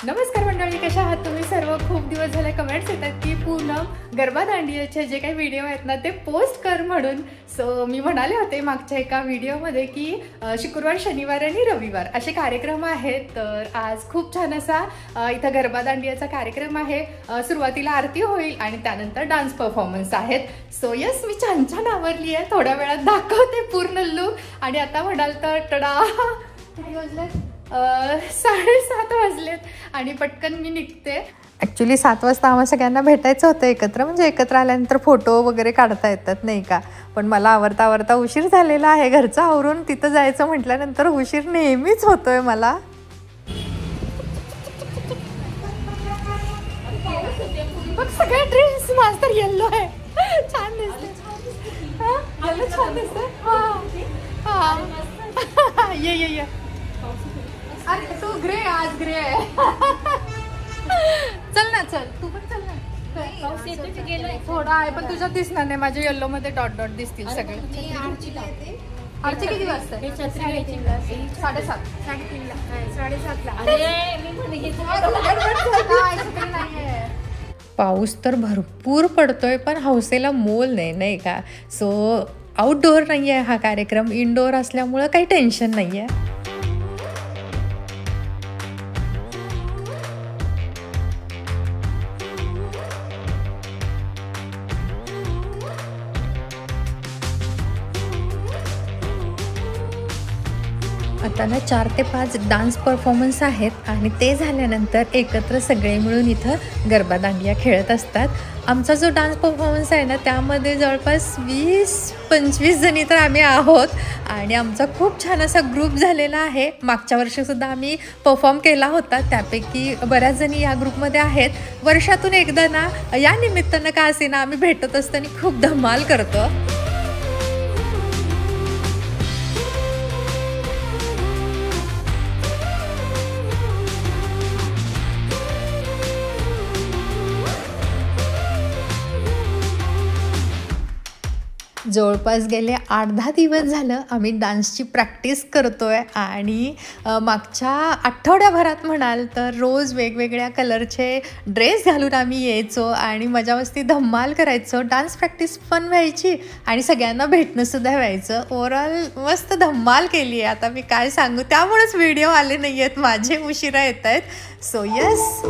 नमस्कार मंडळी, कशा आहात तुम्ही सर्व? खूप दिवस झाले कमेंट्स येतात की पूनम गरबा दांडियाचे जे काही व्हिडिओ आहेत ना ते पोस्ट कर म्हणून. सो मी म्हणाले होते मागच्या एका व्हिडिओमध्ये की शुक्रवार, शनिवार आणि रविवार असे कार्यक्रम आहेत. तर आज खूप छान असा इथं गरबा दांडियाचा कार्यक्रम आहे. सुरुवातीला आरती होईल आणि त्यानंतर डान्स परफॉर्मन्स आहेत. सो यस, मी छान छान आवरली आहे. थोड्या वेळात दाखवते पूर्ण लुक. आणि आता म्हणाल तर टडा, किती वाजले? 7:30 वाजलेत आणि पटकन मी निघते. ॲक्च्युली 7 वाजता आम्हाला सगळ्यांना भेटायचं होतं एकत्र, म्हणजे एकत्र आल्यानंतर फोटो वगैरे काढता येतात नाही का. पण मला आवरता उशीर झालेला आहे. घरचं आवरून तिथं जायचं म्हटल्यानंतर उशीर नेहमीच होतोय मला. बघ सगळ्या ड्रेस मास्टर येल्लो आहे. छान दिसते. येल्लो छान दिसते. ये अरे तू ग्रे, आज ग्रे आहे. चल ना, चल तू पण चल ना. थोडा आहे पण तुझ्यात दिसणार नाही. माझ्या येल्लो मध्ये डॉट डॉट दिसतील सगळे. आरची किती वाजता? 7:30. 7:30. पाऊस तर भरपूर पडतोय पण हौसेला मोल नाही का. सो आउटडोअर नाही आहे हा कार्यक्रम, इनडोअर असल्यामुळं काही टेन्शन नाही आहे. आता ना 4 ते 5 डान्स परफॉर्मन्स आहेत आणि ते झाल्यानंतर एकत्र सगळे मिळून इथं गरबा दांडिया खेळत असतात. आमचा जो डान्स परफॉर्मन्स आहे ना त्यामध्ये जवळपास 20-25 जणी तर आम्ही आहोत आणि आमचा खूप छान असा ग्रुप झालेला आहे. मागच्या वर्षीसुद्धा आम्ही परफॉर्म केला होता, त्यापैकी बऱ्याच जणी या ग्रुपमध्ये आहेत. वर्षातून एकदा ना या निमित्तानं का असे ना आम्ही भेटत असताना खूप धमाल करतो. जवळपास गेले 8-10 दिवस झालं आम्ही डान्सची प्रॅक्टिस करतोय आणि मागच्या आठवड्याभरात म्हणाल तर रोज वेगवेगळ्या कलरचे ड्रेस घालून आम्ही यायचो आणि मजा मस्ती धम्माल करायचो. डान्स प्रॅक्टिस पण व्हायची आणि सगळ्यांना भेटणंसुद्धा व्हायचं. ओव्हरऑल मस्त धम्माल केली आहे. आता मी काय सांगू, त्यामुळेच व्हिडिओ आले नाही आहेत माझे, उशिरा येत आहेत. सो यस,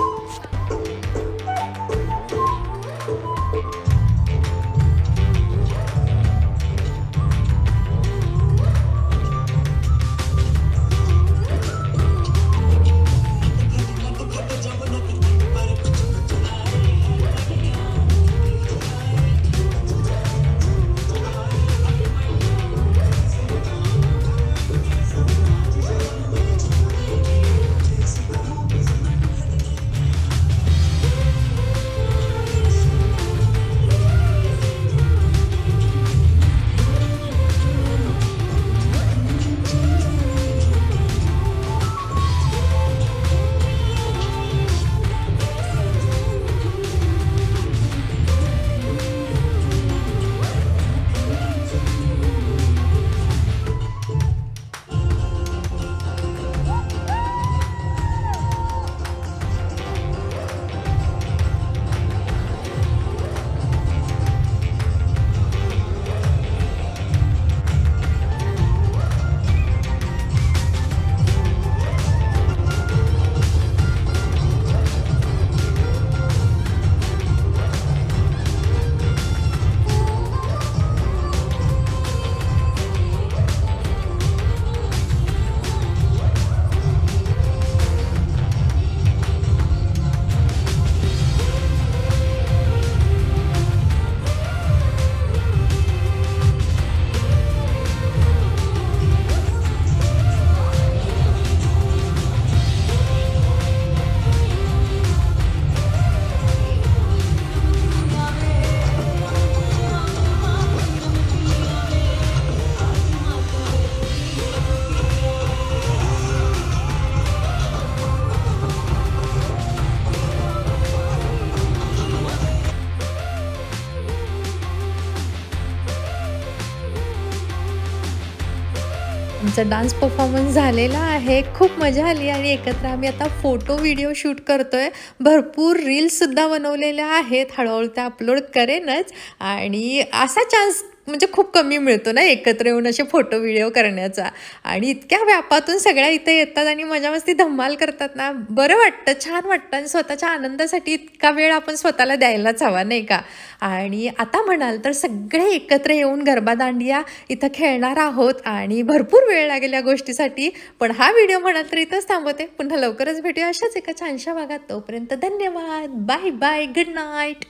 आमचा डान्स परफॉर्मन्स झालेला आहे. खूप मजा आली आणि एकत्र आम्ही आता फोटो व्हिडिओ शूट करतोय. भरपूर रील्ससुद्धा बनवलेल्या आहेत. हळूहळू त्या अपलोड करेनच आणि असा चान्स म्हणजे खूप कमी मिळतो ना एकत्र येऊन असे फोटो व्हिडिओ करण्याचा. आणि इतक्या व्यापातून सगळ्या इथे येतात आणि मजा मस्ती धम्माल करतात ना, बरं वाटतं, छान वाटतं. आणि स्वतःच्या आनंदासाठी इतका वेळ आपण स्वतःला द्यायलाच हवा नाही का. आणि आता म्हणाल तर सगळे एकत्र येऊन गरबा दांडिया इथं खेळणार आहोत आणि भरपूर वेळ लागेल या गोष्टीसाठी. पण हा व्हिडिओ म्हणाल तर इथंच थांबवते. पुन्हा लवकरच भेटूया अशाच एका छानशा भागात. तोपर्यंत धन्यवाद. Bye bye. Good night.